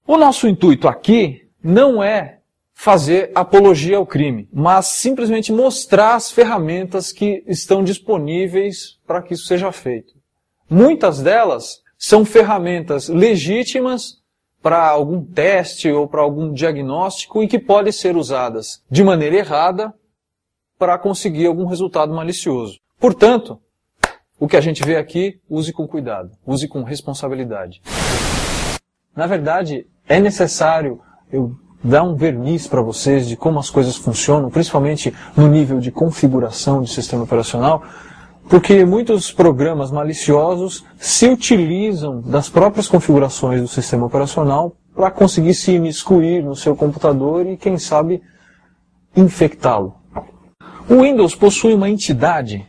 O nosso intuito aqui não é fazer apologia ao crime, mas simplesmente mostrar as ferramentas que estão disponíveis para que isso seja feito. Muitas delas são ferramentas legítimas para algum teste ou para algum diagnóstico e que podem ser usadas de maneira errada para conseguir algum resultado malicioso. Portanto, o que a gente vê aqui, use com cuidado, use com responsabilidade. Na verdade, é necessário eu dar um verniz para vocês de como as coisas funcionam, principalmente no nível de configuração de sistema operacional, porque muitos programas maliciosos se utilizam das próprias configurações do sistema operacional para conseguir se imiscuir no seu computador e, quem sabe, infectá-lo. O Windows possui uma entidade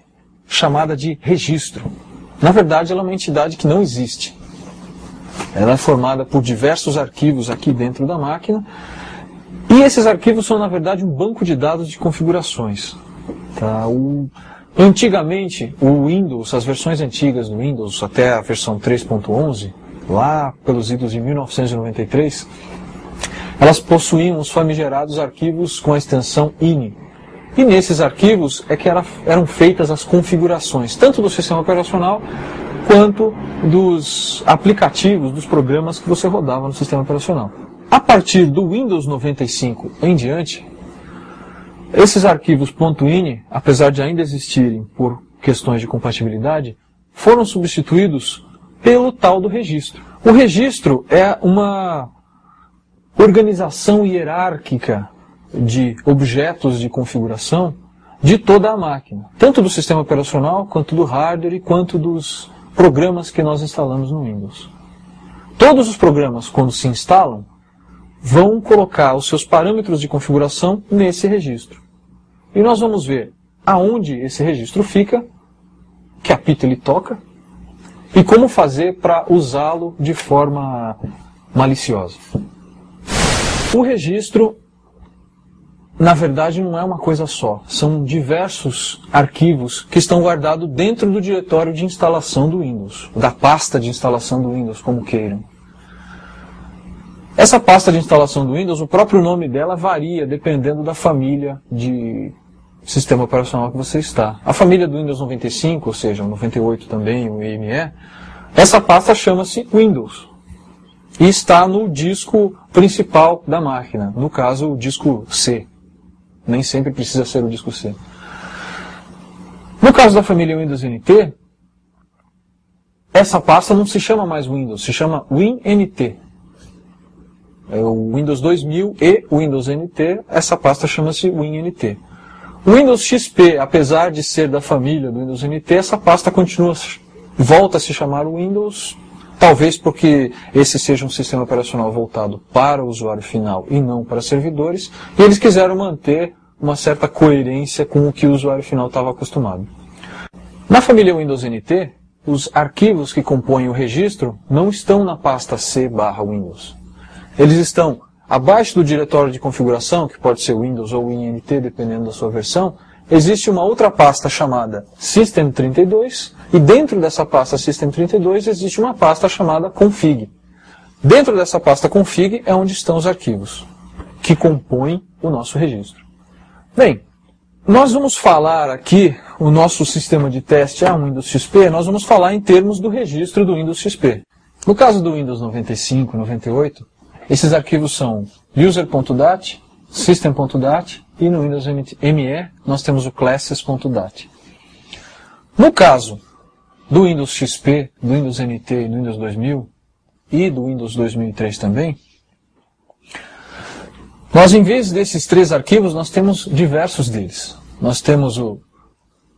chamada de registro. Na verdade, ela é uma entidade que não existe. Ela é formada por diversos arquivos aqui dentro da máquina, e esses arquivos são, na verdade, um banco de dados de configurações. Tá? Antigamente, o Windows, as versões antigas do Windows, até a versão 3.11, lá pelos idos de 1993, elas possuíam os famigerados arquivos com a extensão INI. E nesses arquivos é que eram feitas as configurações, tanto do sistema operacional quanto dos aplicativos, dos programas que você rodava no sistema operacional. A partir do Windows 95 em diante, esses arquivos .ini, apesar de ainda existirem por questões de compatibilidade, foram substituídos pelo tal do registro. O registro é uma organização hierárquica de objetos de configuração de toda a máquina, tanto do sistema operacional, quanto do hardware e quanto dos programas que nós instalamos no Windows. Todos os programas, quando se instalam, vão colocar os seus parâmetros de configuração nesse registro. E nós vamos ver aonde esse registro fica, que apito ele toca, e como fazer para usá-lo de forma maliciosa. O registro, na verdade, não é uma coisa só. São diversos arquivos que estão guardados dentro do diretório de instalação do Windows, da pasta de instalação do Windows, como queiram. Essa pasta de instalação do Windows, o próprio nome dela varia dependendo da família de sistema operacional que você está. A família do Windows 95, ou seja, o 98 também, o IME, essa pasta chama-se Windows. E está no disco principal da máquina, no caso, o disco C. Nem sempre precisa ser o disco C. No caso da família Windows NT, essa pasta não se chama mais Windows, se chama WinNT. É o Windows 2000 e o Windows NT, essa pasta chama-se WinNT. O Windows XP, apesar de ser da família do Windows NT, essa pasta volta a se chamar Windows, talvez porque esse seja um sistema operacional voltado para o usuário final e não para servidores, e eles quiseram manter uma certa coerência com o que o usuário final estava acostumado. Na família Windows NT, os arquivos que compõem o registro não estão na pasta C/Windows. Eles estão abaixo do diretório de configuração, que pode ser Windows ou WinNT, dependendo da sua versão. Existe uma outra pasta chamada System32, e dentro dessa pasta System32 existe uma pasta chamada Config. Dentro dessa pasta Config é onde estão os arquivos que compõem o nosso registro. Bem, nós vamos falar aqui, o nosso sistema de teste é um Windows XP, nós vamos falar em termos do registro do Windows XP. No caso do Windows 95 e 98, esses arquivos são user.dat, system.dat e no Windows ME nós temos o classes.dat. No caso do Windows XP, do Windows NT e do Windows 2000 e do Windows 2003 também, nós, em vez desses três arquivos, nós temos diversos deles. Nós temos o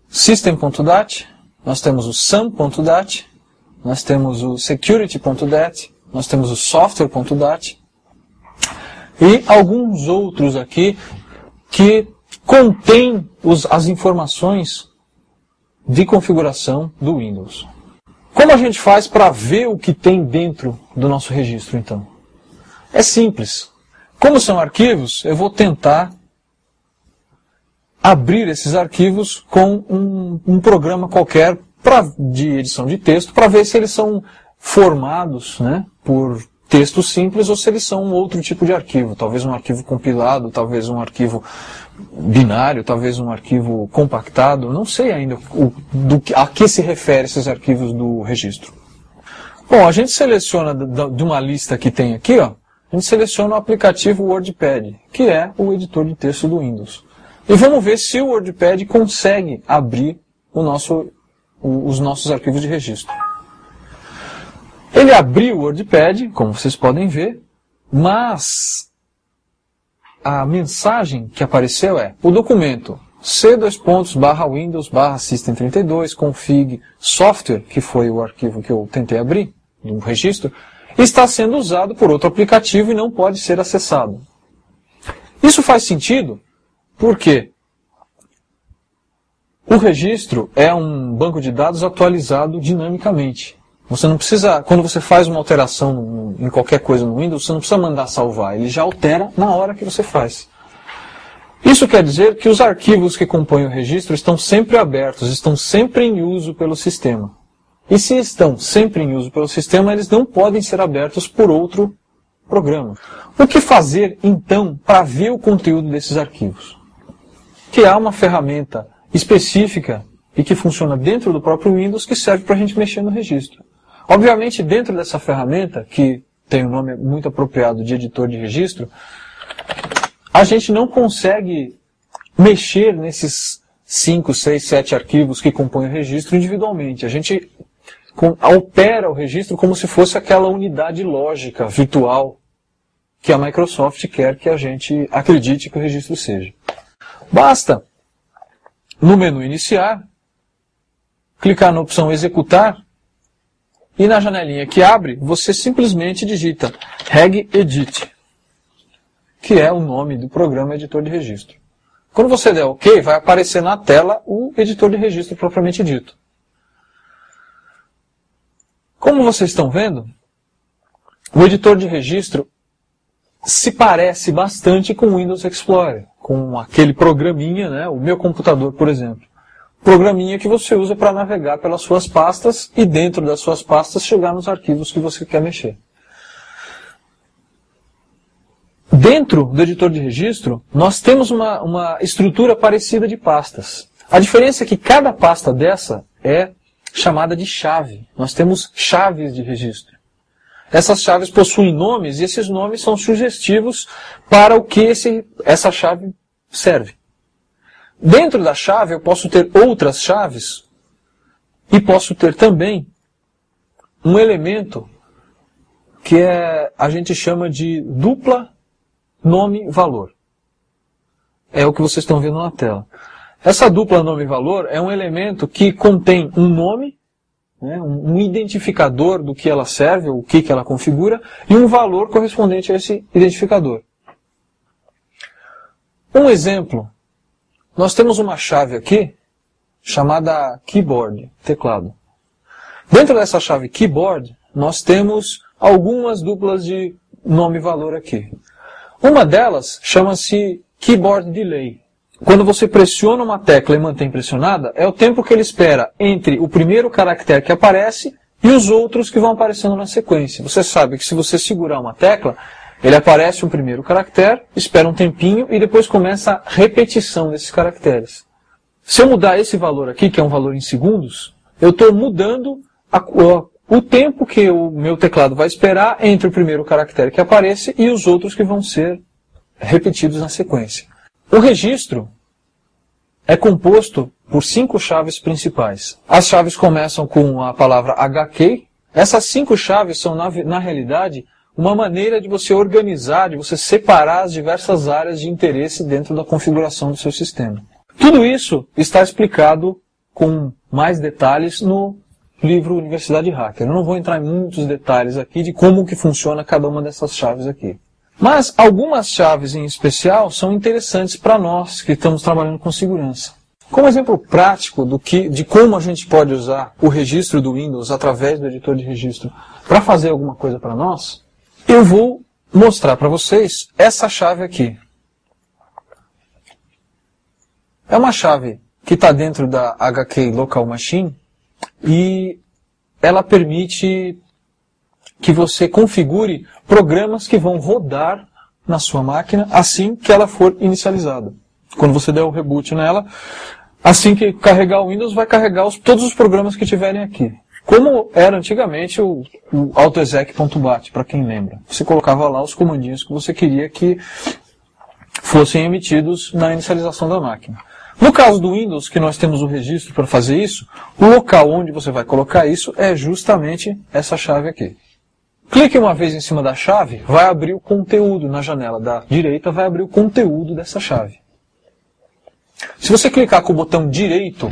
system.dat, nós temos o sum.dat, nós temos o security.dat, nós temos o software.dat e alguns outros aqui que contêm as informações de configuração do Windows. Como a gente faz para ver o que tem dentro do nosso registro, então? É simples. Como são arquivos, eu vou tentar abrir esses arquivos com um programa qualquer de edição de texto para ver se eles são formados, né, por texto simples ou se eles são um outro tipo de arquivo, talvez um arquivo compilado, talvez um arquivo binário, talvez um arquivo compactado, não sei ainda a que se refere esses arquivos do registro. Bom, a gente seleciona de uma lista que tem aqui, ó, a gente seleciona o aplicativo WordPad, que é o editor de texto do Windows. E vamos ver se o WordPad consegue abrir os nossos arquivos de registro. Ele abriu o WordPad, como vocês podem ver, mas a mensagem que apareceu é: o documento c:/windows/system32 config software, que foi o arquivo que eu tentei abrir, no registro, está sendo usado por outro aplicativo e não pode ser acessado. Isso faz sentido porque o registro é um banco de dados atualizado dinamicamente. Você não precisa, quando você faz uma alteração em qualquer coisa no Windows, você não precisa mandar salvar, ele já altera na hora que você faz. Isso quer dizer que os arquivos que compõem o registro estão sempre abertos, estão sempre em uso pelo sistema. E se estão sempre em uso pelo sistema, eles não podem ser abertos por outro programa. O que fazer, então, para ver o conteúdo desses arquivos? Que há uma ferramenta específica e que funciona dentro do próprio Windows que serve para a gente mexer no registro. Obviamente, dentro dessa ferramenta, que tem um nome muito apropriado de editor de registro, a gente não consegue mexer nesses 5, 6, 7 arquivos que compõem o registro individualmente. A gente opera o registro como se fosse aquela unidade lógica virtual que a Microsoft quer que a gente acredite que o registro seja. Basta, no menu iniciar, clicar na opção executar e na janelinha que abre, você simplesmente digita regedit, que é o nome do programa editor de registro. Quando você der OK, vai aparecer na tela o editor de registro propriamente dito. Como vocês estão vendo, o editor de registro se parece bastante com o Windows Explorer, com aquele programinha, né, o meu computador, por exemplo. Programinha que você usa para navegar pelas suas pastas e dentro das suas pastas chegar nos arquivos que você quer mexer. Dentro do editor de registro, nós temos uma estrutura parecida de pastas. A diferença é que cada pasta dessa é chamada de chave. Nós temos chaves de registro. Essas chaves possuem nomes e esses nomes são sugestivos para o que essa chave serve. Dentro da chave eu posso ter outras chaves e posso ter também um elemento que a gente chama de dupla nome-valor. É o que vocês estão vendo na tela. Essa dupla nome-valor é um elemento que contém um nome, né, um identificador do que ela serve, o que ela configura, e um valor correspondente a esse identificador. Um exemplo. Nós temos uma chave aqui, chamada keyboard, teclado. Dentro dessa chave keyboard, nós temos algumas duplas de nome-valor aqui. Uma delas chama-se keyboard delay. Quando você pressiona uma tecla e mantém pressionada, é o tempo que ele espera entre o primeiro caractere que aparece e os outros que vão aparecendo na sequência. Você sabe que se você segurar uma tecla, ele aparece um primeiro caractere, espera um tempinho e depois começa a repetição desses caracteres. Se eu mudar esse valor aqui, que é um valor em segundos, eu estou mudando o tempo que o meu teclado vai esperar entre o primeiro caractere que aparece e os outros que vão ser repetidos na sequência. O registro é composto por 5 chaves principais. As chaves começam com a palavra HK. Essas 5 chaves são, na realidade, uma maneira de você organizar, de você separar as diversas áreas de interesse dentro da configuração do seu sistema. Tudo isso está explicado com mais detalhes no livro Universidade Hacker. Eu não vou entrar em muitos detalhes aqui de como que funciona cada uma dessas chaves aqui. Mas algumas chaves em especial são interessantes para nós que estamos trabalhando com segurança. Como exemplo prático de como a gente pode usar o registro do Windows através do editor de registro para fazer alguma coisa para nós, eu vou mostrar para vocês essa chave aqui. É uma chave que está dentro da HK Local Machine e ela permite que você configure programas que vão rodar na sua máquina assim que ela for inicializada. Quando você der o reboot nela, assim que carregar o Windows, vai carregar todos os programas que tiverem aqui. Como era antigamente o autoexec.bat, para quem lembra. Você colocava lá os comandinhos que você queria que fossem emitidos na inicialização da máquina. No caso do Windows, que nós temos o registro para fazer isso, o local onde você vai colocar isso é justamente essa chave aqui. Clique uma vez em cima da chave, vai abrir o conteúdo na janela da direita, vai abrir o conteúdo dessa chave. Se você clicar com o botão direito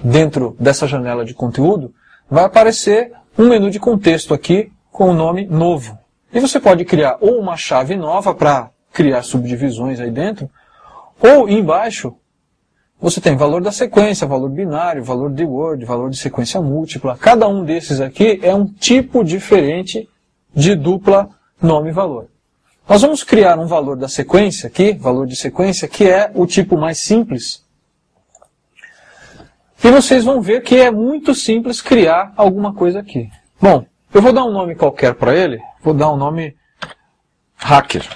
dentro dessa janela de conteúdo, vai aparecer um menu de contexto aqui com o nome novo. E você pode criar ou uma chave nova para criar subdivisões aí dentro, ou embaixo você tem valor da sequência, valor binário, valor de word, valor de sequência múltipla. Cada um desses aqui é um tipo diferente de dupla nome-valor. Nós vamos criar um valor da sequência aqui, valor de sequência, que é o tipo mais simples. E vocês vão ver que é muito simples criar alguma coisa aqui. Bom, eu vou dar um nome qualquer para ele, vou dar um nome hacker.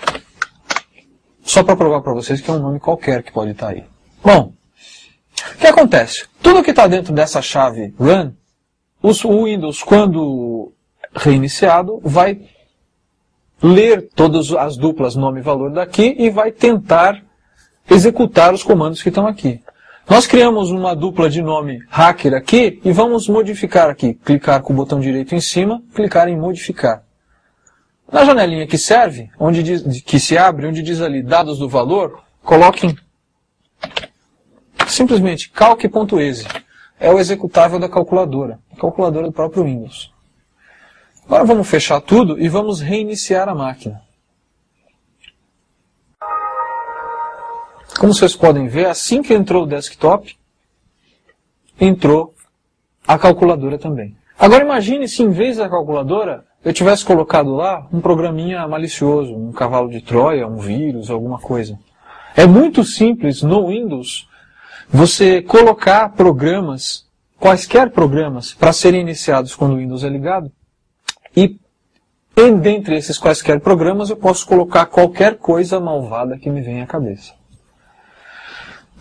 Só para provar para vocês que é um nome qualquer que pode estar aí. Bom, o que acontece? Tudo que está dentro dessa chave run, o Windows, quando reiniciado, vai ler todas as duplas nome e valor daqui e vai tentar executar os comandos que estão aqui. Nós criamos uma dupla de nome hacker aqui e vamos modificar aqui. Clicar com o botão direito em cima, clicar em modificar. Na janelinha que serve, que se abre, onde diz ali dados do valor, coloquem simplesmente calc.exe. É o executável da calculadora, a calculadora do próprio Windows. Agora vamos fechar tudo e vamos reiniciar a máquina. Como vocês podem ver, assim que entrou o desktop, entrou a calculadora também. Agora imagine se em vez da calculadora, eu tivesse colocado lá um programinha malicioso, um cavalo de Troia, um vírus, alguma coisa. É muito simples no Windows você colocar programas, quaisquer programas, para serem iniciados quando o Windows é ligado. E dentre esses quaisquer programas eu posso colocar qualquer coisa malvada que me venha à cabeça.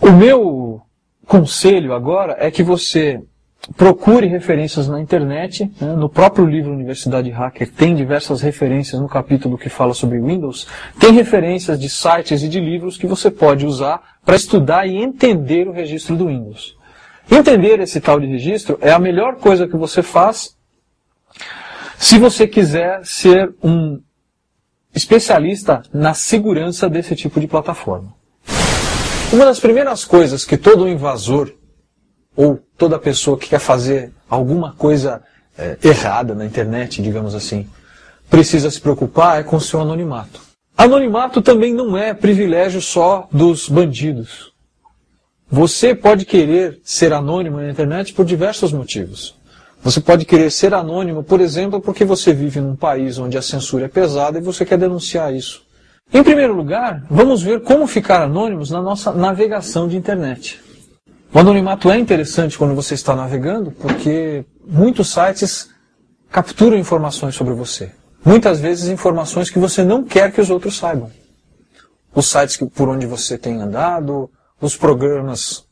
O meu conselho agora é que você procure referências na internet. No próprio livro Universidade Hacker tem diversas referências no capítulo que fala sobre Windows. Tem referências de sites e de livros que você pode usar para estudar e entender o registro do Windows. Entender esse tal de registro é a melhor coisa que você faz se você quiser ser um especialista na segurança desse tipo de plataforma. Uma das primeiras coisas que todo invasor, ou toda pessoa que quer fazer alguma coisa errada na internet, digamos assim, precisa se preocupar é com o seu anonimato. Anonimato também não é privilégio só dos bandidos. Você pode querer ser anônimo na internet por diversos motivos. Você pode querer ser anônimo, por exemplo, porque você vive num país onde a censura é pesada e você quer denunciar isso. Em primeiro lugar, vamos ver como ficar anônimos na nossa navegação de internet. O anonimato é interessante quando você está navegando, porque muitos sites capturam informações sobre você. Muitas vezes informações que você não quer que os outros saibam. Os sites por onde você tem andado, os programas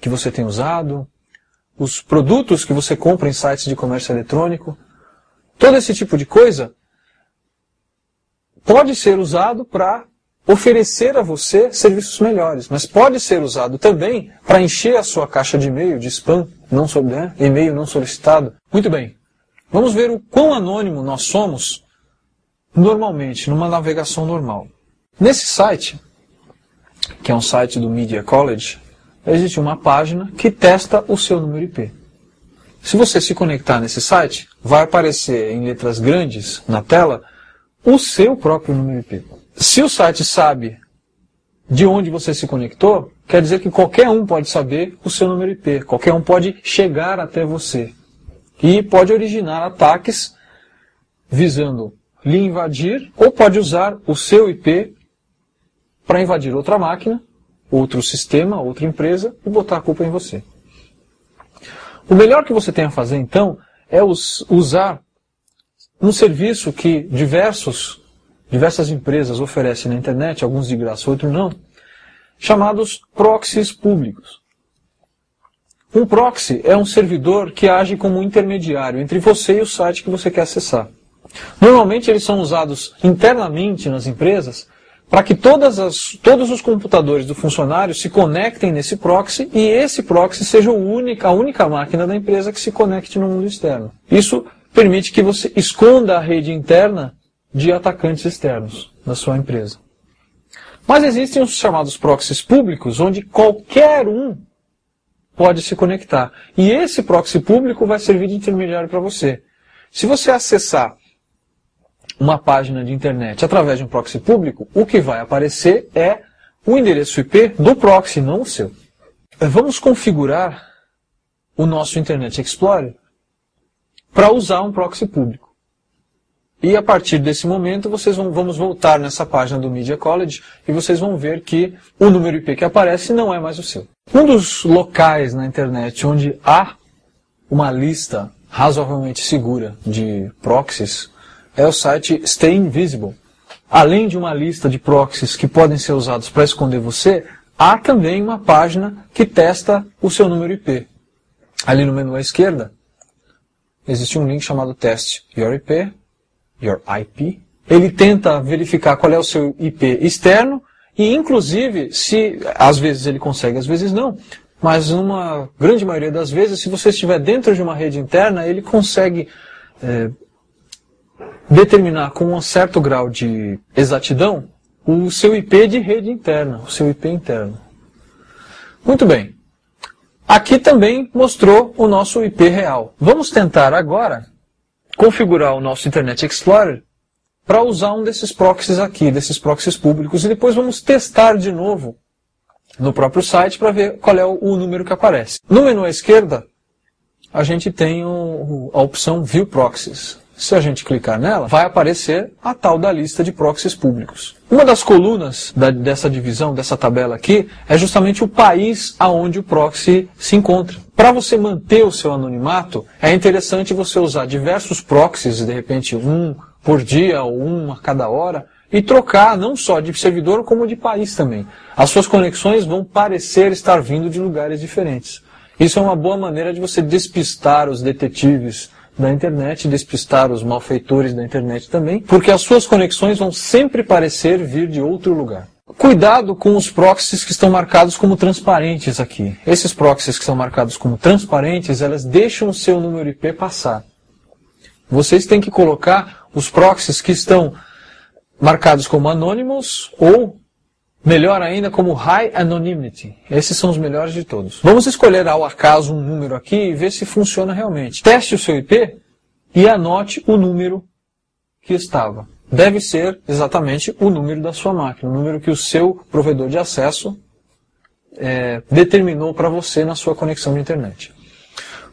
que você tem usado, os produtos que você compra em sites de comércio eletrônico. Todo esse tipo de coisa pode ser usado para oferecer a você serviços melhores, mas pode ser usado também para encher a sua caixa de e-mail, de spam, e-mail não solicitado. Muito bem, vamos ver o quão anônimo nós somos normalmente, numa navegação normal. Nesse site, que é um site do Media College, existe uma página que testa o seu número IP. Se você se conectar nesse site, vai aparecer em letras grandes na tela o seu próprio número IP. Se o site sabe de onde você se conectou, quer dizer que qualquer um pode saber o seu número IP. Qualquer um pode chegar até você. E pode originar ataques visando lhe invadir, ou pode usar o seu IP para invadir outra máquina, outro sistema, outra empresa e botar a culpa em você. O melhor que você tem a fazer, então, é usar um serviço que diversas empresas oferecem na internet, alguns de graça, outros não, chamados proxies públicos. Um proxy é um servidor que age como um intermediário entre você e o site que você quer acessar. Normalmente eles são usados internamente nas empresas para que todos os computadores do funcionário se conectem nesse proxy e esse proxy seja a única máquina da empresa que se conecte no mundo externo. Isso permite que você esconda a rede interna de atacantes externos da sua empresa. Mas existem os chamados proxies públicos, onde qualquer um pode se conectar. E esse proxy público vai servir de intermediário para você. Se você acessar uma página de internet através de um proxy público, o que vai aparecer é o endereço IP do proxy, não o seu. Vamos configurar o nosso Internet Explorer para usar um proxy público. E a partir desse momento, vamos voltar nessa página do Media College e vocês vão ver que o número IP que aparece não é mais o seu. Um dos locais na internet onde há uma lista razoavelmente segura de proxies é o site Stay Invisible. Além de uma lista de proxies que podem ser usados para esconder você, há também uma página que testa o seu número IP. Ali no menu à esquerda, existe um link chamado Test Your IP. Ele tenta verificar qual é o seu IP externo e, inclusive, às vezes ele consegue, às vezes não, mas numa grande maioria das vezes, se você estiver dentro de uma rede interna, ele consegue determinar com um certo grau de exatidão o seu IP de rede interna, o seu IP interno. Muito bem. Aqui também mostrou o nosso IP real. Vamos tentar agora configurar o nosso Internet Explorer para usar um desses proxies aqui, desses proxies públicos, e depois vamos testar de novo no próprio site para ver qual é o número que aparece. No menu à esquerda, a gente tem a opção View Proxies. Se a gente clicar nela, vai aparecer a tal da lista de proxies públicos. Uma das colunas dessa divisão, dessa tabela aqui, é justamente o país aonde o proxy se encontra. Para você manter o seu anonimato, é interessante você usar diversos proxies, de repente um por dia ou um a cada hora, e trocar não só de servidor como de país também. As suas conexões vão parecer estar vindo de lugares diferentes. Isso é uma boa maneira de você despistar os detetives da internet, despistar os malfeitores da internet também, porque as suas conexões vão sempre parecer vir de outro lugar. Cuidado com os proxies que estão marcados como transparentes aqui. Esses proxies que são marcados como transparentes, elas deixam o seu número IP passar. Vocês têm que colocar os proxies que estão marcados como anonymous ou, melhor ainda, como High Anonymity. Esses são os melhores de todos. Vamos escolher ao acaso um número aqui e ver se funciona realmente. Teste o seu IP e anote o número que estava. Deve ser exatamente o número da sua máquina, o número que o seu provedor de acesso determinou para você na sua conexão de internet.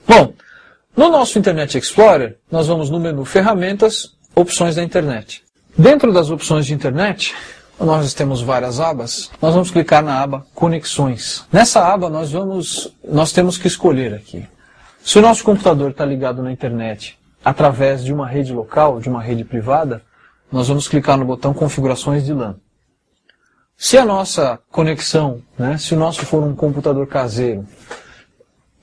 Bom, no nosso Internet Explorer, nós vamos no menu Ferramentas, Opções da Internet. Dentro das opções de internet, nós temos várias abas, nós vamos clicar na aba Conexões. Nessa aba nós temos que escolher aqui. Se o nosso computador está ligado na internet através de uma rede local, de uma rede privada, nós vamos clicar no botão Configurações de LAN. Se a nossa conexão, se o nosso for um computador caseiro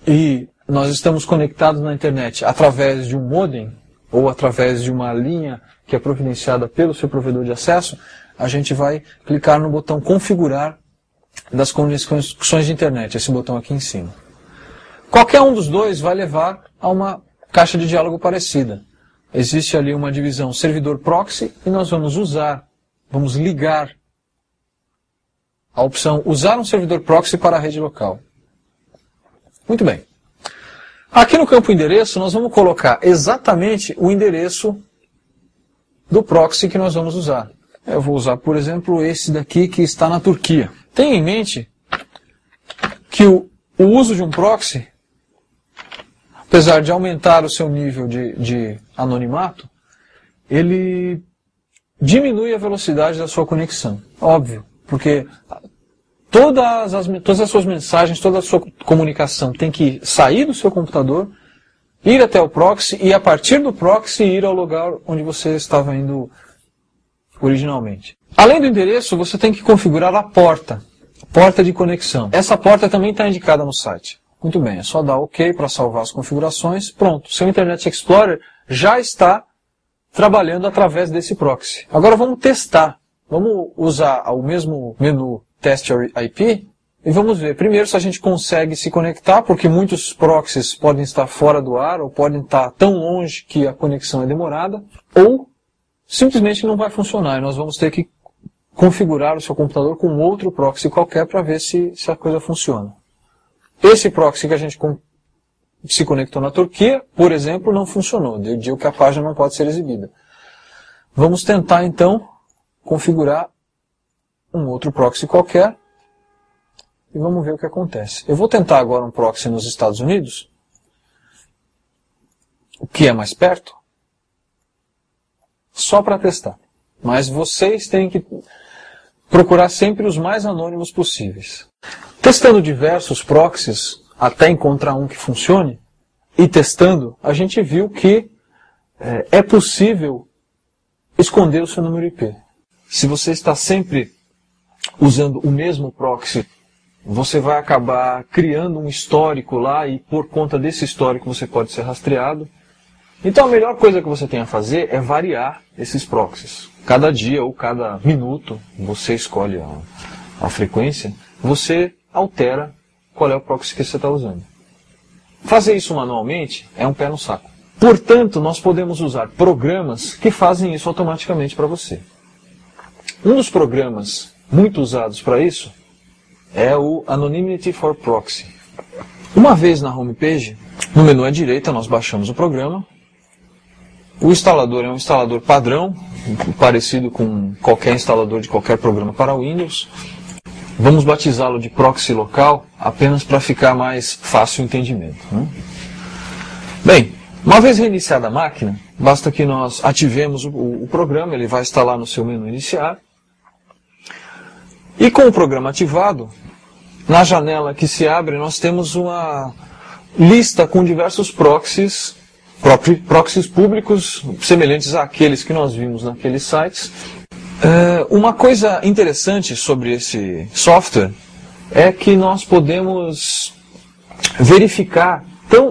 e nós estamos conectados na internet através de um modem ou através de uma linha que é providenciada pelo seu provedor de acesso, a gente vai clicar no botão Configurar das conexões de internet, esse botão aqui em cima. Qualquer um dos dois vai levar a uma caixa de diálogo parecida. Existe ali uma divisão servidor proxy e nós vamos ligar a opção Usar um servidor proxy para a rede local. Muito bem. Aqui no campo endereço nós vamos colocar exatamente o endereço do proxy que nós vamos usar. Eu vou usar, por exemplo, esse daqui que está na Turquia. Tenha em mente que o uso de um proxy, apesar de aumentar o seu nível de anonimato, ele diminui a velocidade da sua conexão. Óbvio, porque todas as suas mensagens, toda a sua comunicação tem que sair do seu computador ir até o proxy e a partir do proxy ir ao lugar onde você estava indo originalmente. Além do endereço, você tem que configurar a porta de conexão. Essa porta também está indicada no site. Muito bem, é só dar OK para salvar as configurações. Pronto, seu Internet Explorer já está trabalhando através desse proxy. Agora vamos testar. Vamos usar o mesmo menu Test IP e vamos ver primeiro se a gente consegue se conectar, porque muitos proxies podem estar fora do ar ou podem estar tão longe que a conexão é demorada, ou simplesmente não vai funcionar e nós vamos ter que configurar o seu computador com outro proxy qualquer para ver se a coisa funciona. Esse proxy que a gente se conectou na Turquia, por exemplo, não funcionou. Deu que a página não pode ser exibida. Vamos tentar então configurar um outro proxy qualquer e vamos ver o que acontece. Eu vou tentar agora um proxy nos Estados Unidos, o que é mais perto, só para testar. Mas vocês têm que procurar sempre os mais anônimos possíveis. Testando diversos proxies, até encontrar um que funcione, e testando, a gente viu que é possível esconder o seu número IP. Se você está sempre usando o mesmo proxy, você vai acabar criando um histórico lá e por conta desse histórico você pode ser rastreado. Então a melhor coisa que você tem a fazer é variar esses proxies. Cada dia ou cada minuto, você escolhe a frequência, você altera qual é o proxy que você está usando. Fazer isso manualmente é um pé no saco. Portanto, nós podemos usar programas que fazem isso automaticamente para você. Um dos programas muito usados para isso é o Anonymity for Proxy. Uma vez na homepage, no menu à direita, nós baixamos o programa. O instalador é um instalador padrão, parecido com qualquer instalador de qualquer programa para Windows. Vamos batizá-lo de proxy local, apenas para ficar mais fácil o entendimento. Bem, uma vez reiniciada a máquina, basta que nós ativemos o programa, ele vai estar lá no seu menu iniciar. E com o programa ativado, na janela que se abre, nós temos uma lista com diversos proxies públicos, semelhantes àqueles que nós vimos naqueles sites. Uma coisa interessante sobre esse software é que nós podemos verificar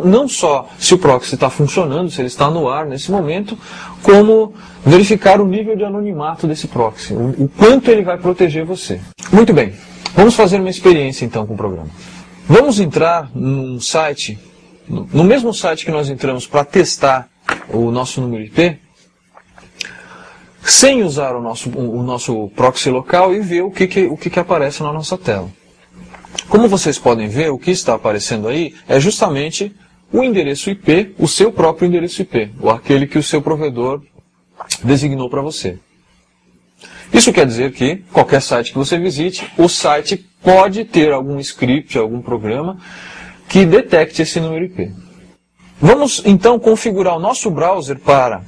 não só se o proxy está funcionando, se ele está no ar nesse momento, como verificar o nível de anonimato desse proxy, o quanto ele vai proteger você. Muito bem, vamos fazer uma experiência então com o programa. Vamos entrar num site, no mesmo site que nós entramos para testar o nosso número IP, sem usar o nosso proxy local e ver o que aparece na nossa tela. Como vocês podem ver, o que está aparecendo aí é justamente o endereço IP, o seu próprio endereço IP, ou aquele que o seu provedor designou para você. Isso quer dizer que qualquer site que você visite, o site pode ter algum script, algum programa que detecte esse número IP. Vamos então configurar o nosso browser para,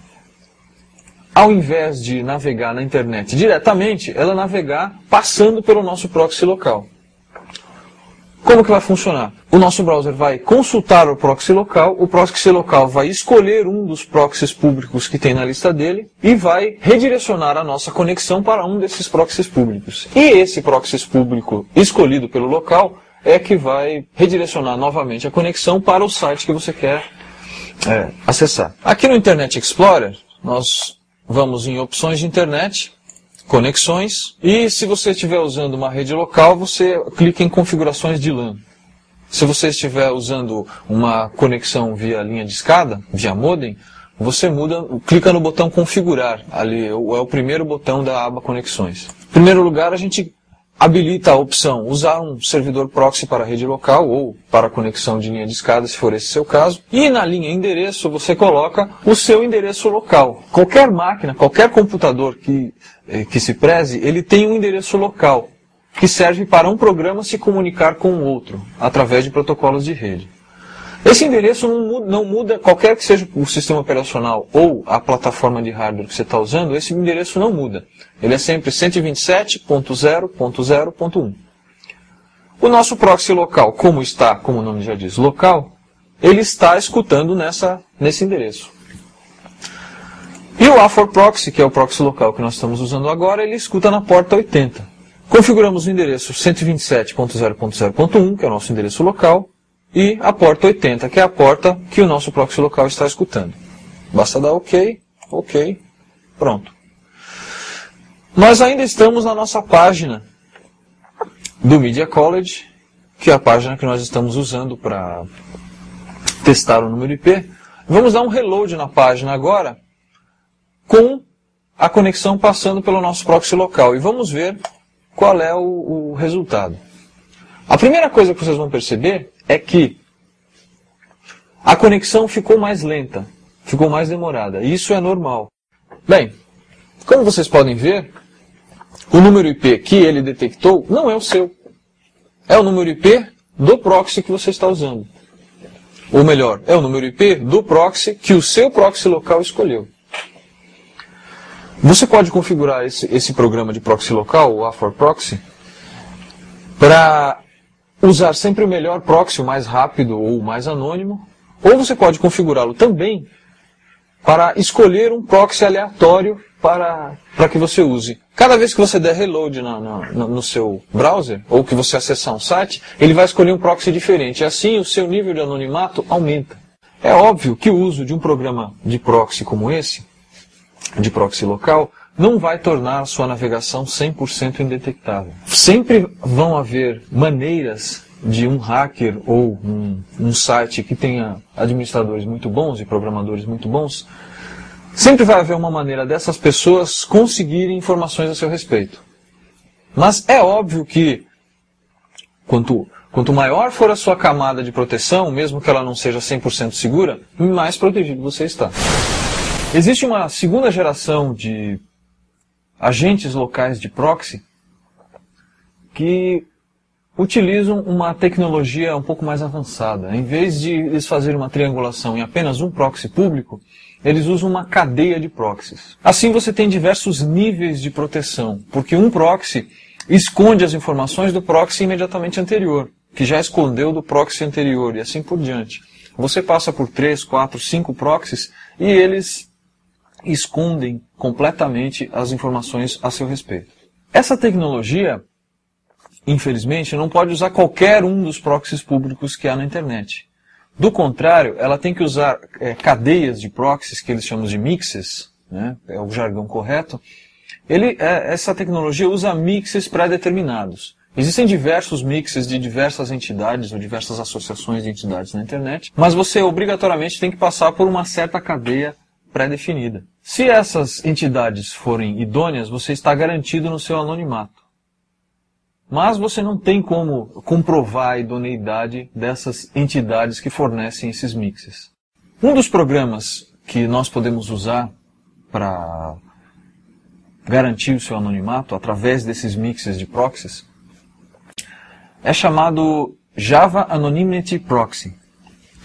ao invés de navegar na internet diretamente, ela navegar passando pelo nosso proxy local. Como que vai funcionar? O nosso browser vai consultar o proxy local vai escolher um dos proxies públicos que tem na lista dele e vai redirecionar a nossa conexão para um desses proxies públicos. E esse proxy público escolhido pelo local é que vai redirecionar novamente a conexão para o site que você quer acessar. Aqui no Internet Explorer, nós vamos em opções de internet, conexões, e se você estiver usando uma rede local, você clica em configurações de LAN. Se você estiver usando uma conexão via linha de escada, via modem, você clica no botão configurar, ali é o primeiro botão da aba conexões. Em primeiro lugar, a gente habilita a opção usar um servidor proxy para a rede local ou para a conexão de linha de escada, se for esse seu caso. E na linha endereço você coloca o seu endereço local. Qualquer máquina, qualquer computador que se preze, ele tem um endereço local, que serve para um programa se comunicar com o outro, através de protocolos de rede. Esse endereço não muda, qualquer que seja o sistema operacional ou a plataforma de hardware que você está usando, esse endereço não muda. Ele é sempre 127.0.0.1. O nosso proxy local, como o nome já diz, local, ele está escutando nesse endereço. E o A4Proxy, que é o proxy local que nós estamos usando agora, ele escuta na porta 80. Configuramos o endereço 127.0.0.1, que é o nosso endereço local, e a porta 80, que é a porta que o nosso proxy local está escutando. Basta dar OK, OK, pronto. Nós ainda estamos na nossa página do Media College, que é a página que nós estamos usando para testar o número IP. Vamos dar um reload na página agora, com a conexão passando pelo nosso proxy local. E vamos ver qual é o resultado. A primeira coisa que vocês vão perceber é que a conexão ficou mais lenta, ficou mais demorada. E isso é normal. Bem, como vocês podem ver, o número IP que ele detectou não é o seu. É o número IP do proxy que você está usando. Ou melhor, é o número IP do proxy que o seu proxy local escolheu. Você pode configurar esse programa de proxy local, o A4Proxy, para usar sempre o melhor proxy, o mais rápido ou o mais anônimo, ou você pode configurá-lo também para escolher um proxy aleatório para que você use. Cada vez que você der reload no seu browser, ou que você acessar um site, ele vai escolher um proxy diferente. E assim o seu nível de anonimato aumenta. É óbvio que o uso de um programa de proxy como esse, de proxy local, não vai tornar a sua navegação 100% indetectável. Sempre vão haver maneiras de um hacker ou um site que tenha administradores muito bons e programadores muito bons, sempre vai haver uma maneira dessas pessoas conseguirem informações a seu respeito. Mas é óbvio que quanto maior for a sua camada de proteção, mesmo que ela não seja 100% segura, mais protegido você está. Existe uma segunda geração de agentes locais de proxy que utilizam uma tecnologia um pouco mais avançada. Em vez de eles fazerem uma triangulação em apenas um proxy público, eles usam uma cadeia de proxies. Assim você tem diversos níveis de proteção, porque um proxy esconde as informações do proxy imediatamente anterior, que já escondeu do proxy anterior, e assim por diante. Você passa por 3, 4, 5 proxies e eles escondem completamente as informações a seu respeito. Essa tecnologia, infelizmente, não pode usar qualquer um dos proxies públicos que há na internet. Do contrário, ela tem que usar cadeias de proxies, que eles chamam de mixes, né? É o jargão correto. Essa tecnologia usa mixes pré-determinados. Existem diversos mixes de diversas entidades ou diversas associações de entidades na internet, mas você obrigatoriamente tem que passar por uma certa cadeia pré-definida. Se essas entidades forem idôneas, você está garantido no seu anonimato. Mas você não tem como comprovar a idoneidade dessas entidades que fornecem esses mixes. Um dos programas que nós podemos usar para garantir o seu anonimato através desses mixes de proxies é chamado Java Anonymity Proxy.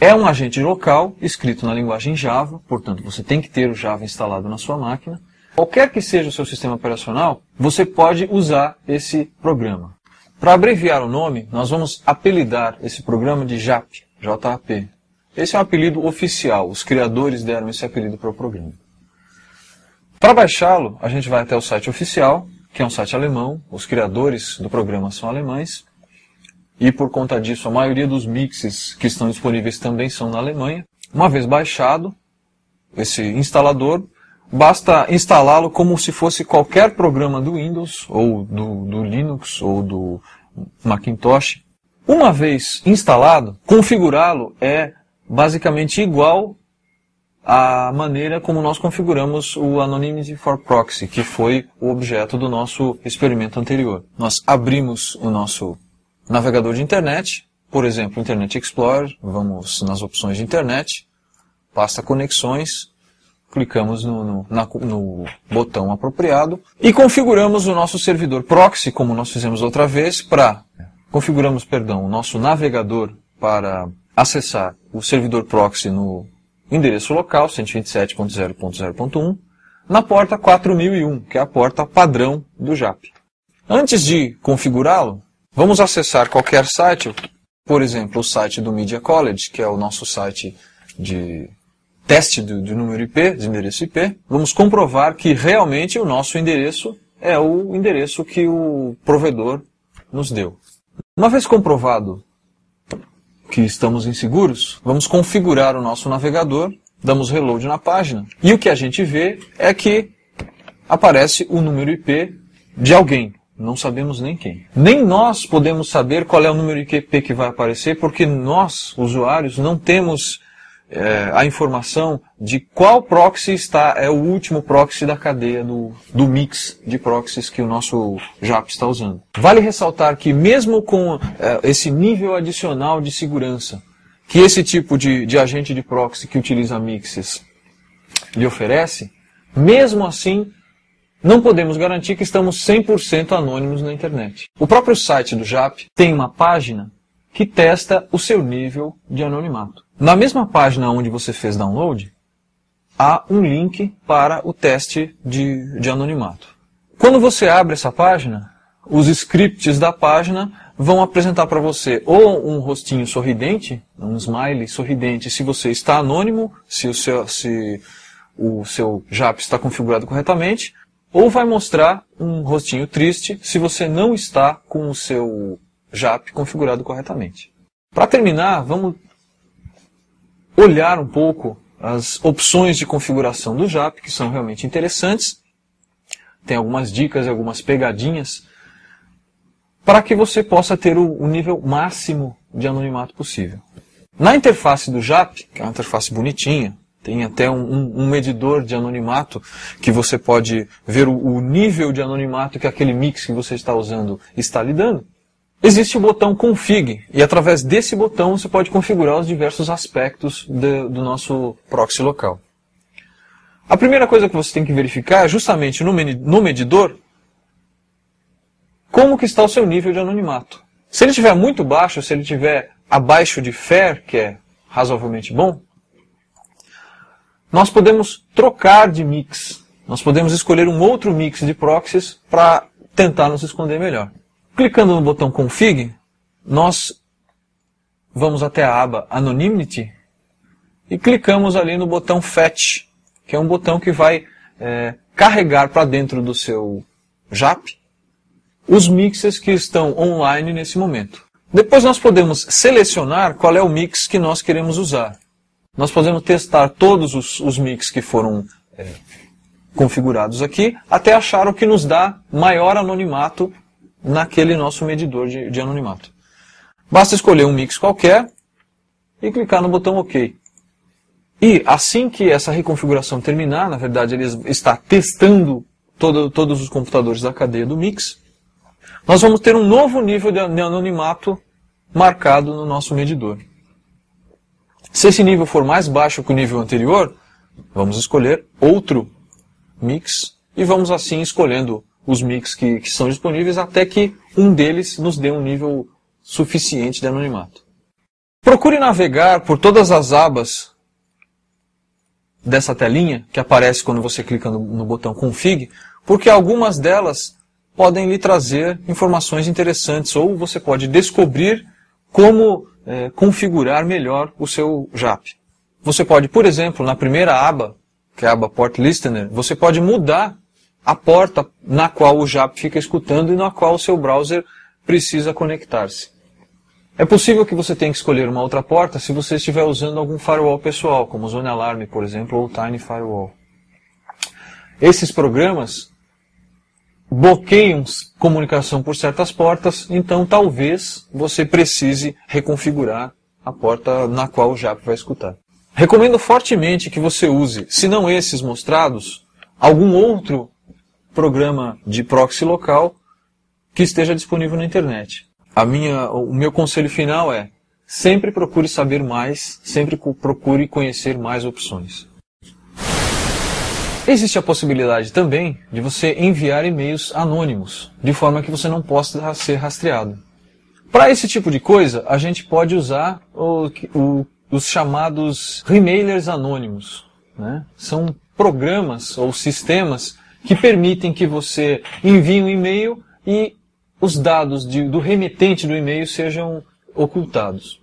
É um agente local escrito na linguagem Java, portanto você tem que ter o Java instalado na sua máquina. Qualquer que seja o seu sistema operacional, você pode usar esse programa. Para abreviar o nome, nós vamos apelidar esse programa de JAP, J-A-P. Esse é um apelido oficial, os criadores deram esse apelido para o programa. Para baixá-lo, a gente vai até o site oficial, que é um site alemão, os criadores do programa são alemães, e por conta disso a maioria dos mixes que estão disponíveis também são na Alemanha. Uma vez baixado esse instalador, basta instalá-lo como se fosse qualquer programa do Windows, ou do Linux, ou do Macintosh. Uma vez instalado, configurá-lo é basicamente igual à maneira como nós configuramos o Anonymity for Proxy, que foi o objeto do nosso experimento anterior. Nós abrimos o nosso navegador de internet, por exemplo, Internet Explorer, vamos nas opções de internet, pasta conexões, clicamos no botão apropriado e configuramos o nosso servidor proxy, como nós fizemos outra vez, configuramos o nosso navegador para acessar o servidor proxy no endereço local, 127.0.0.1, na porta 4001, que é a porta padrão do JAP. Antes de configurá-lo, vamos acessar qualquer site. por exemplo, o site do Media College, que é o nosso site de teste de número IP, de endereço IP, vamos comprovar que realmente o nosso endereço é o endereço que o provedor nos deu. Uma vez comprovado que estamos inseguros, vamos configurar o nosso navegador, damos reload na página, e o que a gente vê é que aparece o número IP de alguém. Não sabemos nem quem. Nem nós podemos saber qual é o número IP que vai aparecer, porque nós, usuários, não temos a informação de qual proxy é o último proxy da cadeia do mix de proxies que o nosso JAP está usando. Vale ressaltar que mesmo com esse nível adicional de segurança que esse tipo de agente de proxy que utiliza mixes lhe oferece, mesmo assim, não podemos garantir que estamos 100% anônimos na internet. O próprio site do JAP tem uma página que testa o seu nível de anonimato. Na mesma página onde você fez download, há um link para o teste de anonimato. Quando você abre essa página, os scripts da página vão apresentar para você ou um rostinho sorridente, um smiley sorridente, se você está anônimo, se o seu JAP está configurado corretamente, ou vai mostrar um rostinho triste se você não está com o seu JAP configurado corretamente. Para terminar, vamos olhar um pouco as opções de configuração do JAP, que são realmente interessantes. Tem algumas dicas e algumas pegadinhas para que você possa ter o nível máximo de anonimato possível. Na interface do JAP, que é uma interface bonitinha, tem até um medidor de anonimato que você pode ver o nível de anonimato que aquele mix que você está usando está lhe dando. Existe o botão Config, e através desse botão você pode configurar os diversos aspectos do nosso proxy local. A primeira coisa que você tem que verificar é justamente no medidor como que está o seu nível de anonimato. Se ele estiver muito baixo, se ele estiver abaixo de Fair, que é razoavelmente bom, nós podemos trocar de mix. Nós podemos escolher um outro mix de proxies para tentar nos esconder melhor. Clicando no botão Config, nós vamos até a aba Anonymity e clicamos ali no botão Fetch, que é um botão que vai carregar para dentro do seu JAP os mixes que estão online nesse momento. Depois nós podemos selecionar qual é o mix que nós queremos usar. Nós podemos testar todos os mix que foram configurados aqui, até achar o que nos dá maior anonimato naquele nosso medidor de anonimato. Basta escolher um mix qualquer e clicar no botão OK. E assim que essa reconfiguração terminar, na verdade ele está testando todos os computadores da cadeia do mix, nós vamos ter um novo nível de anonimato marcado no nosso medidor. Se esse nível for mais baixo que o nível anterior, vamos escolher outro mix e vamos assim escolhendo os mix que são disponíveis até que um deles nos dê um nível suficiente de anonimato. Procure navegar por todas as abas dessa telinha que aparece quando você clica no botão Config, porque algumas delas podem lhe trazer informações interessantes ou você pode descobrir como configurar melhor o seu JAP. Você pode, por exemplo, na primeira aba, que é a aba Port Listener, você pode mudar a porta na qual o JAP fica escutando e na qual o seu browser precisa conectar-se. É possível que você tenha que escolher uma outra porta se você estiver usando algum firewall pessoal, como o Zone Alarm, por exemplo, ou o Tiny Firewall. Esses programas bloqueiam comunicação por certas portas, então talvez você precise reconfigurar a porta na qual o JAP vai escutar. Recomendo fortemente que você use, se não esses mostrados, algum outro programa de proxy local que esteja disponível na internet. O meu conselho final é: sempre procure saber mais, sempre procure conhecer mais opções. Existe a possibilidade também de você enviar e-mails anônimos, de forma que você não possa ser rastreado. Para esse tipo de coisa, a gente pode usar os chamados remailers anônimos, né? São programas ou sistemas que permitem que você envie um e-mail e os dados do remetente do e-mail sejam ocultados.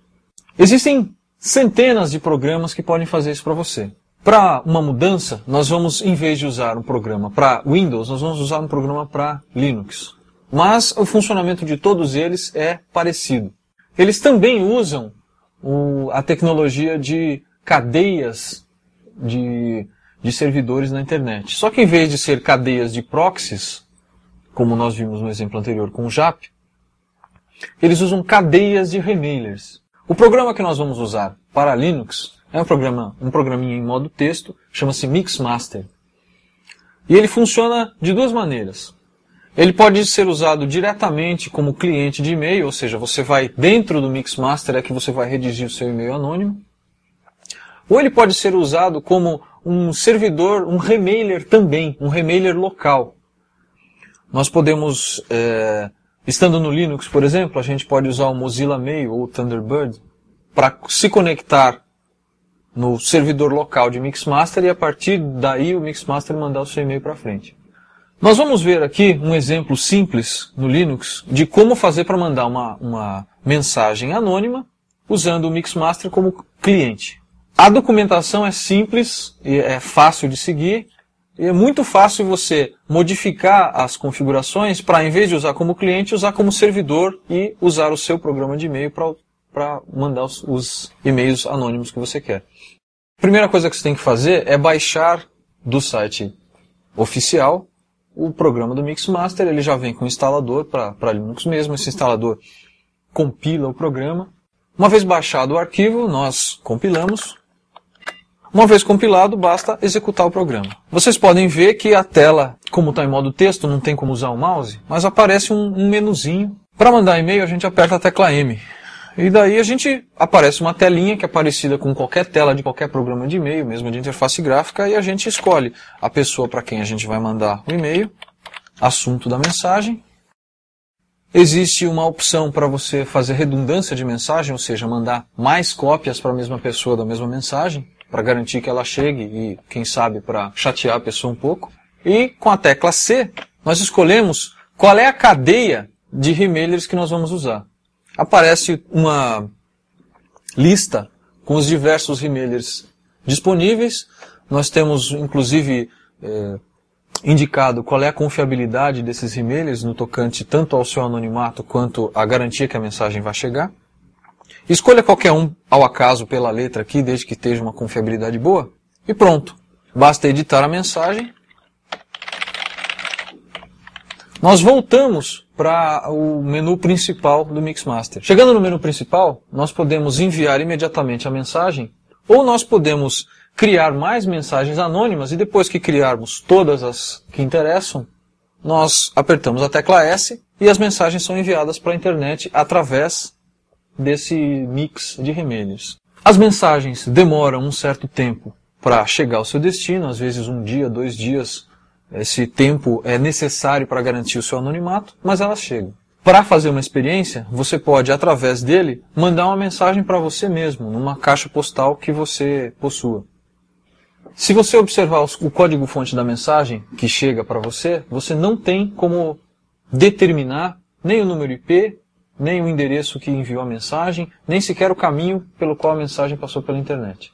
Existem centenas de programas que podem fazer isso para você. Para uma mudança, nós vamos, em vez de usar um programa para Windows, nós vamos usar um programa para Linux. Mas o funcionamento de todos eles é parecido. Eles também usam a tecnologia de cadeias de servidores na internet. Só que em vez de ser cadeias de proxies, como nós vimos no exemplo anterior com o JAP, eles usam cadeias de remailers. O programa que nós vamos usar para Linux é um programinha em modo texto, chama-se Mixmaster. E ele funciona de duas maneiras. Ele pode ser usado diretamente como cliente de e-mail, ou seja, você vai dentro do Mixmaster é que você vai redigir o seu e-mail anônimo. Ou ele pode ser usado como um servidor, um remailer também, um remailer local. Nós podemos, estando no Linux, por exemplo, a gente pode usar o Mozilla Mail ou o Thunderbird para se conectar no servidor local de Mixmaster e a partir daí o Mixmaster mandar o seu e-mail para frente. Nós vamos ver aqui um exemplo simples no Linux de como fazer para mandar uma mensagem anônima usando o Mixmaster como cliente. A documentação é simples, e é fácil de seguir, e é muito fácil você modificar as configurações para, em vez de usar como cliente, usar como servidor e usar o seu programa de e-mail para mandar os e-mails anônimos que você quer. A primeira coisa que você tem que fazer é baixar do site oficial o programa do Mixmaster. Ele já vem com instalador para Linux mesmo. Esse instalador compila o programa. Uma vez baixado o arquivo, nós compilamos. Uma vez compilado, basta executar o programa. Vocês podem ver que a tela, como está em modo texto, não tem como usar o mouse, mas aparece um menuzinho. Para mandar e-mail, a gente aperta a tecla M. E daí aparece uma telinha que é parecida com qualquer tela de qualquer programa de e-mail, mesmo de interface gráfica, e a gente escolhe a pessoa para quem a gente vai mandar o e-mail, assunto da mensagem. Existe uma opção para você fazer redundância de mensagem, ou seja, mandar mais cópias para a mesma pessoa da mesma mensagem, para garantir que ela chegue e, quem sabe, para chatear a pessoa um pouco. E com a tecla C, nós escolhemos qual é a cadeia de remailers que nós vamos usar. Aparece uma lista com os diversos remailers disponíveis. Nós temos, inclusive, indicado qual é a confiabilidade desses remailers no tocante tanto ao seu anonimato quanto à garantia que a mensagem vai chegar. Escolha qualquer um ao acaso pela letra aqui, desde que esteja uma confiabilidade boa. E pronto. Basta editar a mensagem. Nós voltamos para o menu principal do Mixmaster. Chegando no menu principal, nós podemos enviar imediatamente a mensagem, ou nós podemos criar mais mensagens anônimas, e depois que criarmos todas as que interessam, nós apertamos a tecla S e as mensagens são enviadas para a internet através desse mix de remailers. As mensagens demoram um certo tempo para chegar ao seu destino, às vezes 1 dia, 2 dias. Esse tempo é necessário para garantir o seu anonimato, mas elas chegam. Para fazer uma experiência, você pode, através dele, mandar uma mensagem para você mesmo, numa caixa postal que você possua. Se você observar o código-fonte da mensagem que chega para você, você não tem como determinar nem o número IP, nem o endereço que enviou a mensagem, nem sequer o caminho pelo qual a mensagem passou pela internet.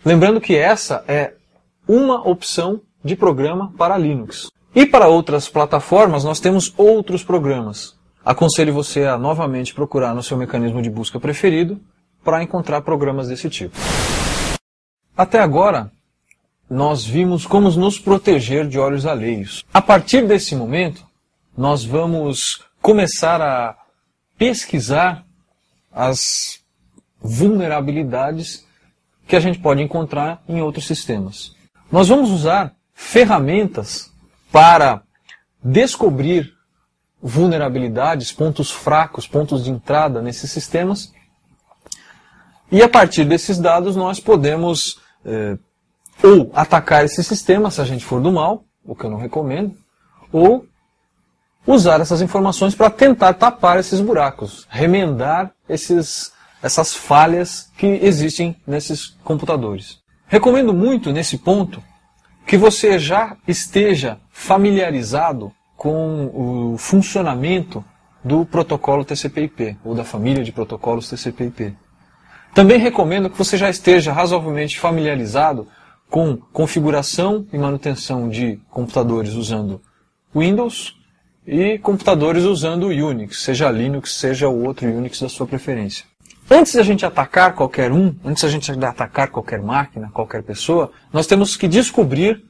Lembrando que essa é uma opção de programa para Linux. E para outras plataformas nós temos outros programas. Aconselho você a novamente procurar no seu mecanismo de busca preferido para encontrar programas desse tipo. Até agora, nós vimos como nos proteger de olhos alheios. A partir desse momento, nós vamos começar a pesquisar as vulnerabilidades que a gente pode encontrar em outros sistemas. Nós vamos usar ferramentas para descobrir vulnerabilidades, pontos fracos, pontos de entrada nesses sistemas. E a partir desses dados nós podemos ou atacar esse sistema se a gente for do mal, o que eu não recomendo, ou usar essas informações para tentar tapar esses buracos, remendar essas falhas que existem nesses computadores. Recomendo muito nesse ponto que você já esteja familiarizado com o funcionamento do protocolo TCP/IP, ou da família de protocolos TCP/IP. Também recomendo que você já esteja razoavelmente familiarizado com configuração e manutenção de computadores usando Windows e computadores usando Unix, seja Linux, seja o outro Unix da sua preferência. Antes de a gente atacar qualquer antes de a gente atacar qualquer máquina, qualquer pessoa, nós temos que descobrir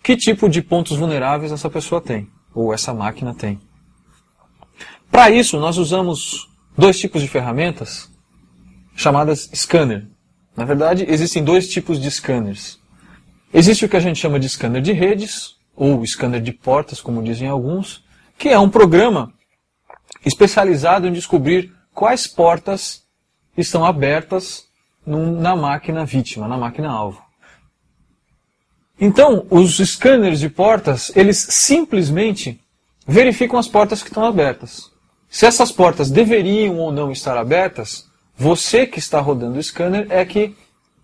que tipo de pontos vulneráveis essa pessoa tem, ou essa máquina tem. Para isso, nós usamos dois tipos de ferramentas chamadas scanner. Na verdade, existem dois tipos de scanners. Existe o que a gente chama de scanner de redes, ou scanner de portas, como dizem alguns, que é um programa especializado em descobrir quais portas estão abertas na máquina vítima, na máquina alvo. Então, os scanners de portas, eles simplesmente verificam as portas que estão abertas. Se essas portas deveriam ou não estar abertas, você que está rodando o scanner é que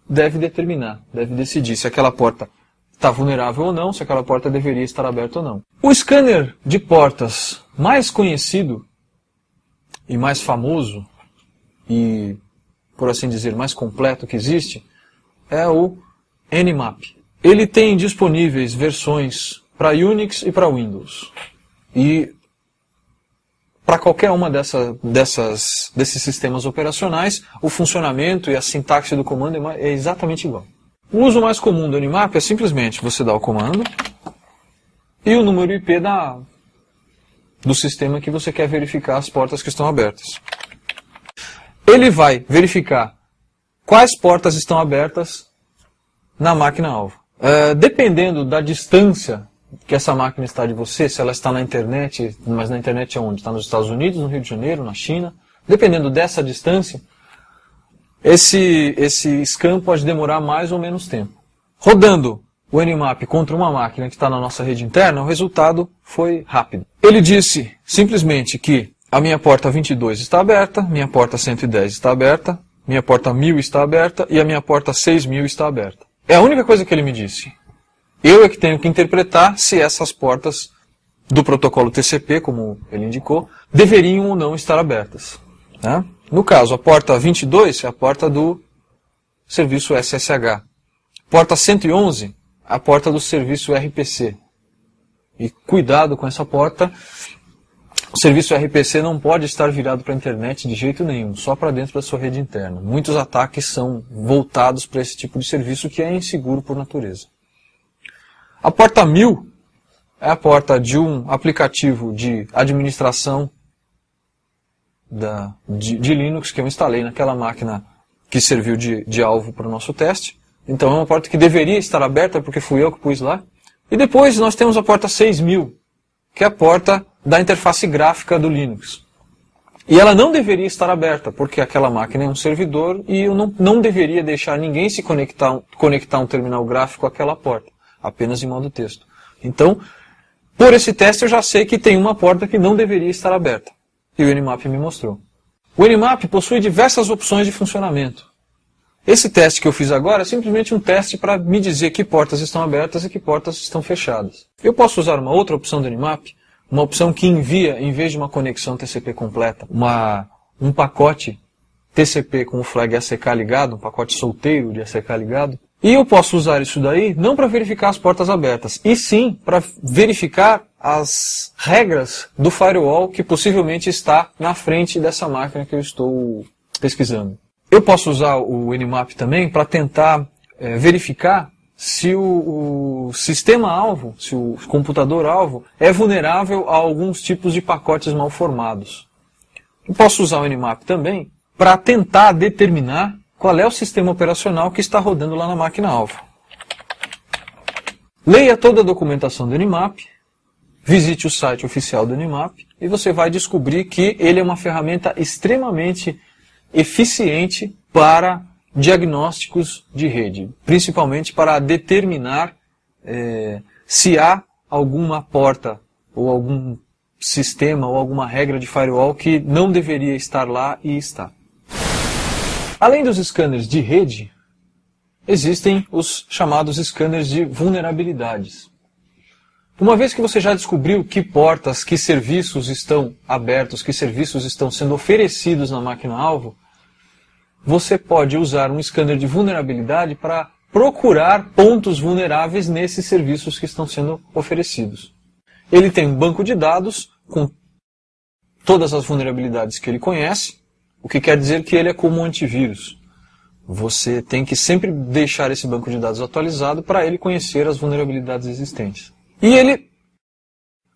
deve determinar, deve decidir se aquela porta está vulnerável ou não, se aquela porta deveria estar aberta ou não. O scanner de portas mais conhecido e mais famoso e, por assim dizer, mais completo que existe é o Nmap. Ele tem disponíveis versões para Unix e para Windows. E para qualquer uma desses sistemas operacionais, o funcionamento e a sintaxe do comando é exatamente igual. O uso mais comum do Nmap é simplesmente você dar o comando e o número IP do sistema que você quer verificar as portas que estão abertas. Ele vai verificar quais portas estão abertas na máquina-alvo. Dependendo da distância que essa máquina está de você, se ela está na internet, mas na internet é onde? Está nos Estados Unidos, no Rio de Janeiro, na China. Dependendo dessa distância, esse scan pode demorar mais ou menos tempo. Rodando o Nmap contra uma máquina que está na nossa rede interna, o resultado foi rápido. Ele disse simplesmente que a minha porta 22 está aberta, minha porta 110 está aberta, minha porta 1000 está aberta e a minha porta 6000 está aberta. É a única coisa que ele me disse. Eu é que tenho que interpretar se essas portas do protocolo TCP, como ele indicou, deveriam ou não estar abertas. Né? No caso, a porta 22 é a porta do serviço SSH. Porta 111, a porta do serviço RPC. E cuidado com essa porta, o serviço RPC não pode estar virado para a internet de jeito nenhum, só para dentro da sua rede interna. Muitos ataques são voltados para esse tipo de serviço que é inseguro por natureza. A porta 1000 é a porta de um aplicativo de administração de Linux que eu instalei naquela máquina que serviu de alvo para o nosso teste. Então é uma porta que deveria estar aberta porque fui eu que pus lá. E depois nós temos a porta 6000, que é a porta da interface gráfica do Linux. E ela não deveria estar aberta, porque aquela máquina é um servidor e eu não deveria deixar ninguém se conectar um terminal gráfico àquela porta, apenas em modo texto. Então, por esse teste eu já sei que tem uma porta que não deveria estar aberta. E o Nmap me mostrou. O Nmap possui diversas opções de funcionamento. Esse teste que eu fiz agora é simplesmente um teste para me dizer que portas estão abertas e que portas estão fechadas. Eu posso usar uma outra opção do Nmap, uma opção que envia, em vez de uma conexão TCP completa, um pacote TCP com o flag ACK ligado, um pacote solteiro de ACK ligado. E eu posso usar isso daí não para verificar as portas abertas, e sim para verificar as regras do firewall que possivelmente está na frente dessa máquina que eu estou pesquisando. Eu posso usar o Nmap também para tentar verificar se o sistema-alvo, se o computador-alvo é vulnerável a alguns tipos de pacotes mal formados. Eu posso usar o Nmap também para tentar determinar qual é o sistema operacional que está rodando lá na máquina-alvo. Leia toda a documentação do Nmap, visite o site oficial do Nmap e você vai descobrir que ele é uma ferramenta extremamente eficiente para diagnósticos de rede, principalmente para determinar se há alguma porta ou algum sistema ou alguma regra de firewall que não deveria estar lá e está. Além dos scanners de rede, existem os chamados scanners de vulnerabilidades. Uma vez que você já descobriu que portas, que serviços estão abertos, que serviços estão sendo oferecidos na máquina-alvo, você pode usar um scanner de vulnerabilidade para procurar pontos vulneráveis nesses serviços que estão sendo oferecidos. Ele tem um banco de dados com todas as vulnerabilidades que ele conhece, o que quer dizer que ele é como um antivírus. Você tem que sempre deixar esse banco de dados atualizado para ele conhecer as vulnerabilidades existentes. E ele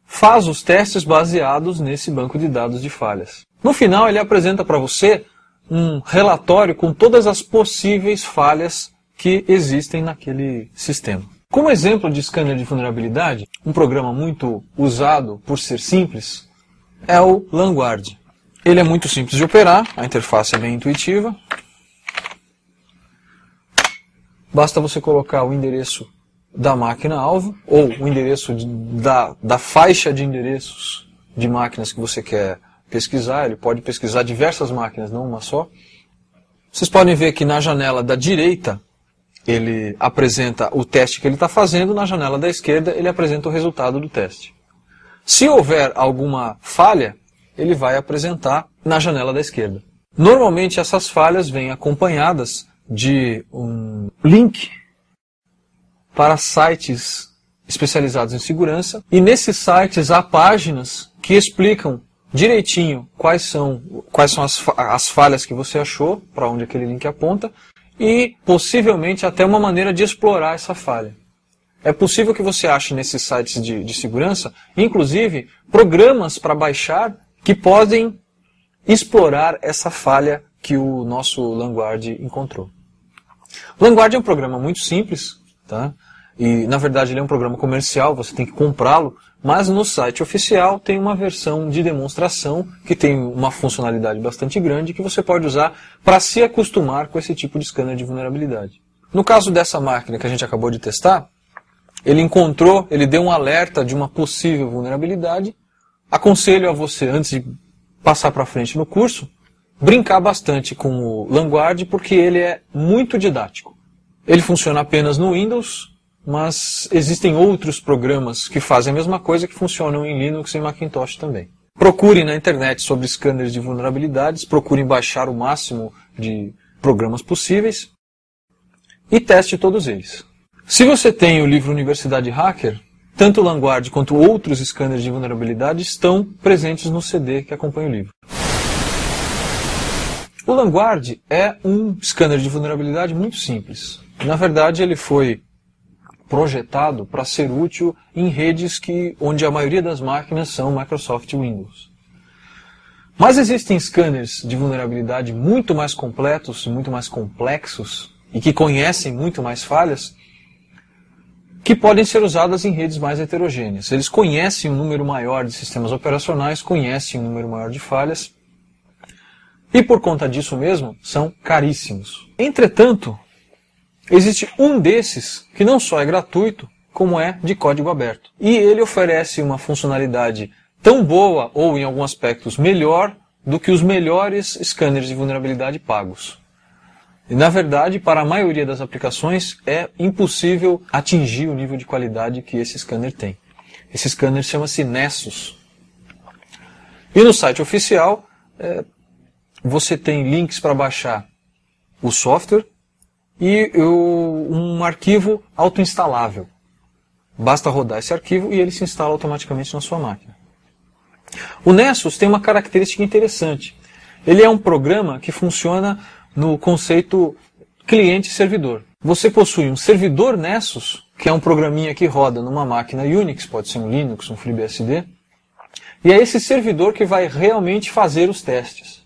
faz os testes baseados nesse banco de dados de falhas. No final, ele apresenta para você um relatório com todas as possíveis falhas que existem naquele sistema. Como exemplo de scanner de vulnerabilidade, um programa muito usado por ser simples é o Languard. Ele é muito simples de operar, a interface é bem intuitiva. Basta você colocar o endereço da máquina-alvo, ou o endereço da faixa de endereços de máquinas que você quer pesquisar. Ele pode pesquisar diversas máquinas, não uma só. Vocês podem ver que na janela da direita ele apresenta o teste que ele está fazendo, na janela da esquerda ele apresenta o resultado do teste. Se houver alguma falha, ele vai apresentar na janela da esquerda. Normalmente essas falhas vêm acompanhadas de um link para sites especializados em segurança, e nesses sites há páginas que explicam direitinho quais são as falhas que você achou, para onde aquele link aponta, e possivelmente até uma maneira de explorar essa falha. É possível que você ache nesses sites de segurança, inclusive, programas para baixar que podem explorar essa falha que o nosso Languard encontrou. O Languard é um programa muito simples, tá? E na verdade ele é um programa comercial, você tem que comprá-lo, mas no site oficial tem uma versão de demonstração que tem uma funcionalidade bastante grande que você pode usar para se acostumar com esse tipo de scanner de vulnerabilidade. No caso dessa máquina que a gente acabou de testar, ele deu um alerta de uma possível vulnerabilidade. Aconselho a você, antes de passar para frente no curso, brincar bastante com o Languard, porque ele é muito didático. Ele funciona apenas no Windows, mas existem outros programas que fazem a mesma coisa, que funcionam em Linux e Macintosh também. Procure na internet sobre scanners de vulnerabilidades, procurem baixar o máximo de programas possíveis e teste todos eles. Se você tem o livro Universidade Hacker, tanto o Languard quanto outros scanners de vulnerabilidade estão presentes no CD que acompanha o livro. O Languard é um scanner de vulnerabilidade muito simples. Na verdade, ele foi projetado para ser útil em redes onde a maioria das máquinas são Microsoft Windows. Mas existem scanners de vulnerabilidade muito mais completos, muito mais complexos e que conhecem muito mais falhas, que podem ser usadas em redes mais heterogêneas. Eles conhecem um número maior de sistemas operacionais, conhecem um número maior de falhas, e por conta disso mesmo, são caríssimos. Entretanto, existe um desses que não só é gratuito, como é de código aberto. E ele oferece uma funcionalidade tão boa, ou em alguns aspectos melhor, do que os melhores scanners de vulnerabilidade pagos. E, na verdade, para a maioria das aplicações, é impossível atingir o nível de qualidade que esse scanner tem. Esse scanner chama-se Nessus. E no site oficial, você tem links para baixar o software e um arquivo autoinstalável. Basta rodar esse arquivo e ele se instala automaticamente na sua máquina. O Nessus tem uma característica interessante. Ele é um programa que funciona no conceito cliente-servidor. Você possui um servidor Nessus, que é um programinha que roda numa máquina Unix, pode ser um Linux, um FreeBSD, e é esse servidor que vai realmente fazer os testes.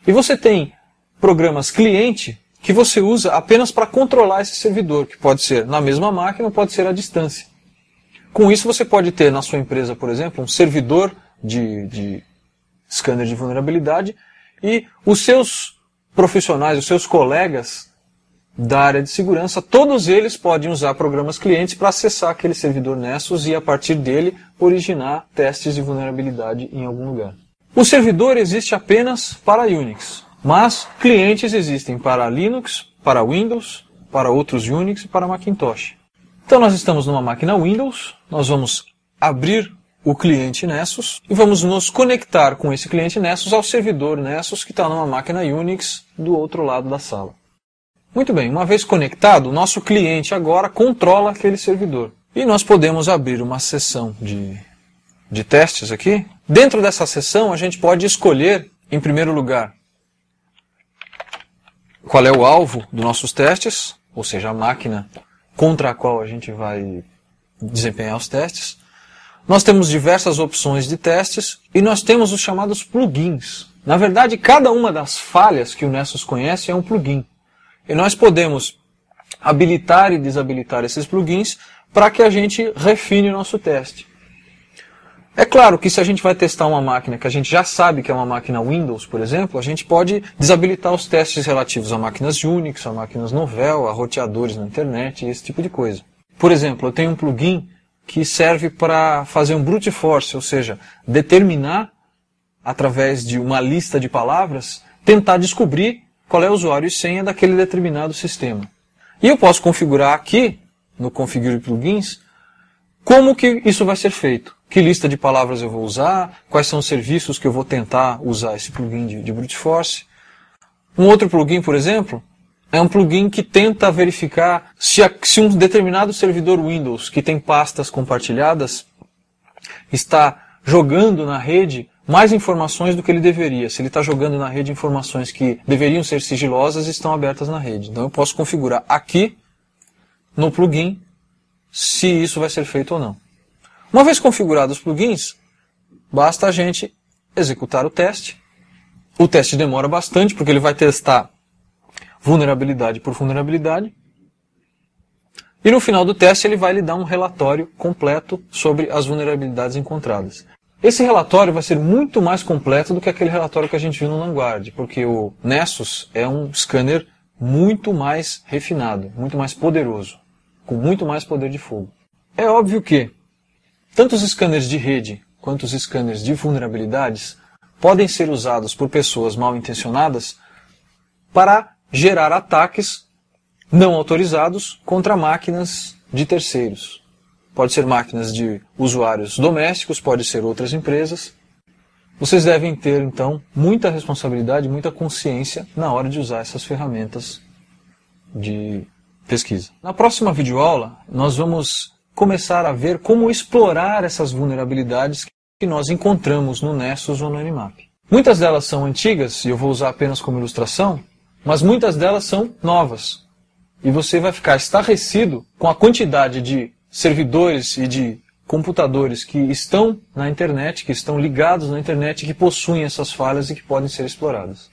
E você tem programas cliente que você usa apenas para controlar esse servidor, que pode ser na mesma máquina, pode ser à distância. Com isso você pode ter na sua empresa, por exemplo, um servidor de scanner de vulnerabilidade e os seus profissionais, os seus colegas da área de segurança, todos eles podem usar programas clientes para acessar aquele servidor Nessus e a partir dele originar testes de vulnerabilidade em algum lugar. O servidor existe apenas para Unix, mas clientes existem para Linux, para Windows, para outros Unix e para Macintosh. Então nós estamos numa máquina Windows, nós vamos abrir o cliente Nessus e vamos nos conectar com esse cliente Nessus ao servidor Nessus que está numa máquina Unix do outro lado da sala. Muito bem, uma vez conectado, o nosso cliente agora controla aquele servidor. E nós podemos abrir uma sessão de testes aqui. Dentro dessa sessão a gente pode escolher, em primeiro lugar, qual é o alvo dos nossos testes, ou seja, a máquina contra a qual a gente vai desempenhar os testes. Nós temos diversas opções de testes e nós temos os chamados plugins. Na verdade, cada uma das falhas que o Nessus conhece é um plugin. E nós podemos habilitar e desabilitar esses plugins para que a gente refine o nosso teste. É claro que se a gente vai testar uma máquina que a gente já sabe que é uma máquina Windows, por exemplo, a gente pode desabilitar os testes relativos a máquinas Unix, a máquinas Novell, a roteadores na internet, esse tipo de coisa. Por exemplo, eu tenho um plugin que serve para fazer um brute force, ou seja, determinar, através de uma lista de palavras, tentar descobrir qual é o usuário e senha daquele determinado sistema. E eu posso configurar aqui, no Configure Plugins, como que isso vai ser feito. Que lista de palavras eu vou usar, quais são os serviços que eu vou tentar usar esse plugin de brute force. Um outro plugin, por exemplo, é um plugin que tenta verificar se um determinado servidor Windows que tem pastas compartilhadas está jogando na rede mais informações do que ele deveria. Se ele está jogando na rede informações que deveriam ser sigilosas e estão abertas na rede. Então eu posso configurar aqui no plugin se isso vai ser feito ou não. Uma vez configurados os plugins, basta a gente executar o teste. O teste demora bastante porque ele vai testar vulnerabilidade por vulnerabilidade. E no final do teste ele vai lhe dar um relatório completo sobre as vulnerabilidades encontradas. Esse relatório vai ser muito mais completo do que aquele relatório que a gente viu no Vanguard, porque o Nessus é um scanner muito mais refinado, muito mais poderoso, com muito mais poder de fogo. É óbvio que tanto os scanners de rede quanto os scanners de vulnerabilidades podem ser usados por pessoas mal intencionadas para gerar ataques não autorizados contra máquinas de terceiros. Pode ser máquinas de usuários domésticos, pode ser outras empresas. Vocês devem ter, então, muita responsabilidade, muita consciência na hora de usar essas ferramentas de pesquisa. Na próxima videoaula, nós vamos começar a ver como explorar essas vulnerabilidades que nós encontramos no Nessus ou no Nmap. Muitas delas são antigas, e eu vou usar apenas como ilustração, mas muitas delas são novas. E você vai ficar estarrecido com a quantidade de servidores e de computadores que estão na internet, que estão ligados na internet, que possuem essas falhas e que podem ser exploradas.